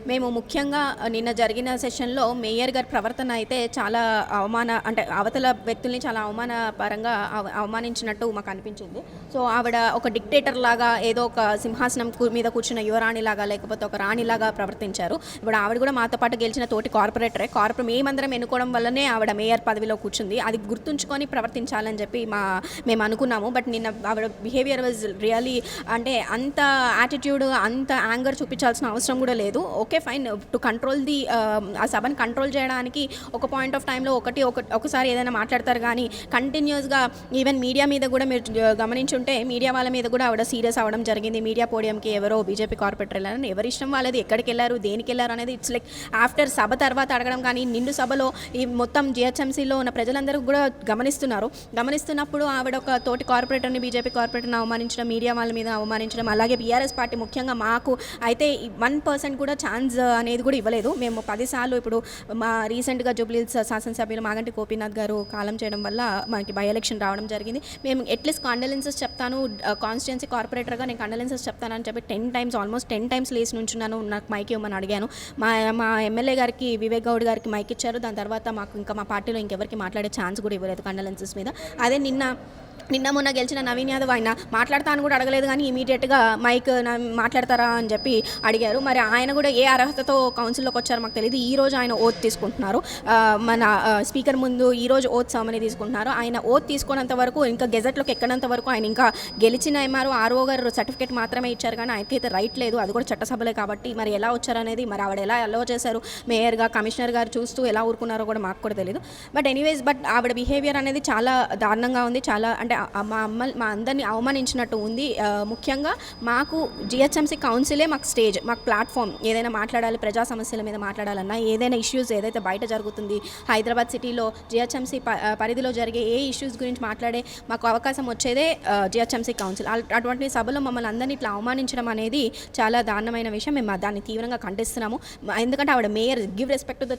మేము ముఖ్యంగా నిన్న జరిగిన సెషన్‌లో మేయర్ గారి ప్రవర్తన అయితే చాలా అంటే అవతల వ్యక్తుల్ని చాలా అవమానపరంగా అవమానించినట్టు మాకనిపించింది. సో, ఆవిడ ఒక డిక్టేటర్ లాగా ఏదో ఒక సింహాసనం మీద కూర్చున్న యువరాణిలాగా లేకపోతే ఒక రాణిలాగా ప్రవర్తించారు. ఇప్పుడు ఆవిడ కూడా మాతో పాటు గెలిచిన తోటి కార్పొరేటరే. మేమందరం ఎన్నుకోవడం వల్లనే ఆవిడ మేయర్ పదవిలో కూర్చుంది. అది గుర్తుంచుకొని ప్రవర్తించాలని చెప్పి మేము అనుకున్నాము. బట్ నిన్న ఆవిడ బిహేవియర్ వాజ్ రియల్లీ అంటే అంత యాటిట్యూడ్, అంత యాంగర్ చూపించాల్సిన అవసరం కూడా లేదు. Okay, fine. టు కంట్రోల్ ఆ సభను కంట్రోల్ చేయడానికి ఒక పాయింట్ ఆఫ్ టైంలో ఒకసారి ఏదైనా మాట్లాడతారు కానీ కంటిన్యూస్గా ఈవెన్ మీడియా మీద కూడా మీరు గమనించుంటే మీడియా వాళ్ళ మీద కూడా ఆవిడ సీరియస్ అవ్వడం జరిగింది. మీడియా పోడియంకి ఎవరో బీజేపీ కార్పొరేటర్ వెళ్ళారని, ఎవరి ఇష్టం వాళ్ళది, ఎక్కడికి వెళ్ళారు, దేనికి వెళ్ళారు అనేది ఇట్స్ లైక్ ఆఫ్టర్ సభ తర్వాత అడగడం. కానీ నిండు సభలో ఈ మొత్తం జిహెచ్ఎంసీలో ఉన్న ప్రజలందరూ కూడా గమనిస్తున్నప్పుడు ఆవిడ ఒక తోటి కార్పొరేటర్ని, బీజేపీ కార్పొరేటర్ని అవమానించడం, మీడియా వాళ్ళ మీద అవమానించడం, అలాగే బీఆర్ఎస్ పార్టీ ముఖ్యంగా మాకు అయితే 1% కూడా ఛాన్స్ అనేది కూడా ఇవ్వలేదు. మేము 10 సార్లు ఇప్పుడు మా రీసెంట్గా జూబ్లీహిల్స్ శాసనసభ్యులు మాగంటి గోపీనాథ్ గారు కాలం చేయడం వల్ల మనకి బై ఎలక్షన్ రావడం జరిగింది. మేము అట్లీస్ట్ కండోలెన్సెస్ చెప్తాను, కాన్స్టిట్యున్సీ కార్పొరేటర్గా నేను కండోలెన్సెస్ చెప్తానని చెప్పి ఆల్మోస్ట్ 10 టైమ్స్ లేచి నుంచున్నాను. నాకు మైక్ ఇవ్వమని అడిగాను. మా ఎమ్మెల్యే గారికి, వివేక్ గౌడ్ గారికి మైక్ ఇచ్చారు. దాని తర్వాత మా పార్టీలో ఇంకెవరికి మాట్లాడే ఛాన్స్ కూడా ఇవ్వలేదు కండోలెన్సెస్ మీద. అదే నిన్న గెలిచిన నవీన్ యాదవ్ ఆయన మాట్లాడతాను కూడా అడగలేదు, కానీ ఇమీడియట్గా మైక్ మాట్లాడతారా అని చెప్పి అడిగారు. మరి ఆయన కూడా ఏ అర్హతతో కౌన్సిల్లోకి వచ్చారో మాకు తెలియదు. ఈరోజు ఆయన ఓత్ తీసుకుంటున్నారు, మన స్పీకర్ ముందు ఈరోజు ఓత్ సెరమనీ తీసుకుంటున్నారు. ఆయన ఓత్ తీసుకున్నంత వరకు, ఇంకా గెజెట్లోకి ఎక్కనంత వరకు ఆయన ఇంకా గెలిచిన ఆర్ఓ గారు సర్టిఫికేట్ మాత్రమే ఇచ్చారు, కానీ ఆయనకైతే రైట్ లేదు. అది కూడా చట్టసభలే కాబట్టి మరి ఎలా వచ్చారనేది, మరి ఆవిడ ఎలా అలో చేశారు, మేయర్గా కమిషనర్ గారు చూస్తూ ఎలా ఊరుకున్నారో కూడా మాకు కూడా తెలియదు. బట్ ఆవిడ బిహేవియర్ అనేది చాలా దారుణంగా ఉంది. చాలా అంటే మా అందరినీ అవమానించినట్టు ఉంది. ముఖ్యంగా మాకు జిహెచ్ఎంసీ కౌన్సిలే మాకు స్టేజ్, మాకు ప్లాట్ఫామ్. ఏదైనా మాట్లాడాలి, ప్రజా సమస్యల మీద మాట్లాడాలన్నా, ఏదైనా ఇష్యూస్ ఏదైతే బయట జరుగుతుంది, హైదరాబాద్ సిటీలో జిహెచ్ఎంసీ పరిధిలో జరిగే ఏ ఇష్యూస్ గురించి మాట్లాడే మాకు అవకాశం వచ్చేదే జిహెచ్ఎంసీ కౌన్సిల్. అటువంటి సభలో మమ్మల్ని అందరినీ ఇట్లా అవమానించడం అనేది చాలా దారుణమైన విషయం. మేము దాన్ని తీవ్రంగా ఖండిస్తున్నాము. ఎందుకంటే ఆవిడ mayor, give respect to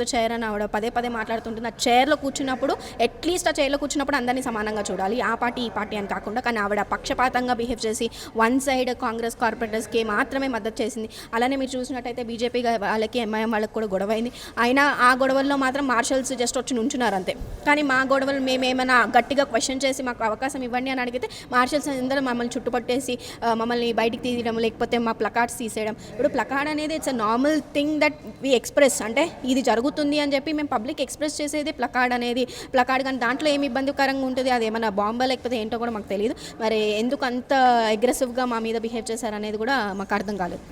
the chair అని ఆవిడ పదే మాట్లాడుతుంటుంది. ఆ చైర్లో కూర్చున్నప్పుడు అట్లీస్ట్ ఆ చైర్లో కూర్చున్నప్పుడు అందరినీ సమానంగా చూడాలి, ఆ పార్టీ ఈ పార్టీ అని కాకుండా. కానీ ఆవిడ పక్షపాతంగా బిహేవ్ చేసి వన్ సైడ్ కాంగ్రెస్ కార్పొరేటర్స్కి మాత్రమే మద్దతు చేసింది. అలానే మీరు చూసినట్టయితే బీజేపీ వాళ్ళకి, ఎంఐఎం వాళ్ళకి కూడా గొడవ అయింది. అయినా ఆ గొడవల్లో మాత్రం మార్షల్స్ జస్ట్ వచ్చి నుంచున్నారు అంతే. కానీ మా గొడవలు మేమేమైనా గట్టిగా క్వశ్చన్ చేసి మాకు అవకాశం ఇవ్వండి అని అడిగితే మార్షల్స్ అందరూ మమ్మల్ని చుట్టుపట్టేసి మమ్మల్ని బయటికి తీయడం, లేకపోతే మా ప్లకార్డ్స్ తీసేయడం. ఇప్పుడు ప్లకార్డ్ అనేది it's a normal thing that we express, అంటే ఇది జరుగుతుంది అని చెప్పి మేము పబ్లిక్ ఎక్స్ప్రెస్ చేసేది ప్లకార్డ్ అనేది. కానీ దాంట్లో ఏమి ఇబ్బందికరంగా ఉంటుంది, అది ఏమైనా బాంబా లేకపోతే ఏంటో కూడా మాకు తెలియదు. మరి ఎందుకు అంత అగ్రెసివ్గా మా మీద బిహేవ్ చేశారనేది కూడా మాకు అర్థం కాలేదు.